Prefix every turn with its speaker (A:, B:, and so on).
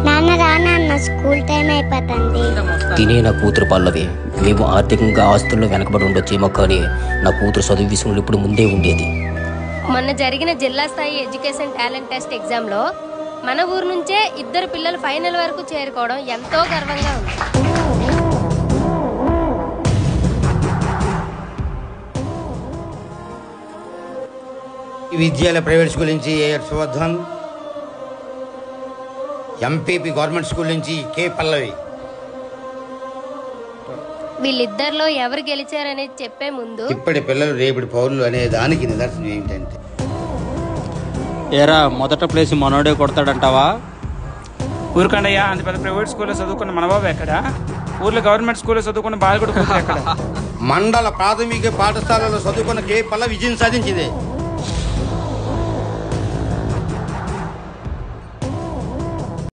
A: నాన్న రాన్న school time అయిపోతుంది.
B: తినే నా కూతురు పల్లవి. మేము ఆర్థికంగా ఆస్తుల్లో వెనకబడి ఉండొచ్చేమో, కానీ నా కూతురు చదువు విషయంలో ఇప్పుడు ముందే ఉండేది.
C: మొన్న జరిగిన జిల్లా స్థాయి ఎడ్యుకేషన్ టాలెంట్ టెస్ట్ ఎగ్జామ్లో మన ఊరు నుంచే 2 పిల్లలు ఫైనల్ వరకు చేరుకోవడం ఎంతో గర్వంగా ఉంది.
D: విద్యాలయ ప్రైవేట్ స్కూల్ నుంచి హర్షవర్ధన్, ఎంపీపీ గవర్నమెంట్ స్కూల్ నుంచి కే పల్లవి.
C: వీళ్ళిద్దరిలో ఎవరు గెలిచారనేది చెప్పే ముందు
D: ఇప్పటి పిల్లలు రేపటి పౌరులు అనే దానికి నిదర్శనం ఏంటంటే,
E: ఏరా మొదట ప్లేస్ మనోడే కొడతాడంటావా?
F: ఊరికండయ్యా, అంత పెద్ద ప్రైవేట్ స్కూల్లో చదువుకున్న మనబాబు ఎక్కడ? ఊర్లో గవర్నమెంట్ స్కూల్లో చదువుకున్న బాలగుడి ఎక్కడ?
D: మండల ప్రాథమిక పాఠశాలలో చదువుకున్న కే పల్లవి విజయం సాధించింది.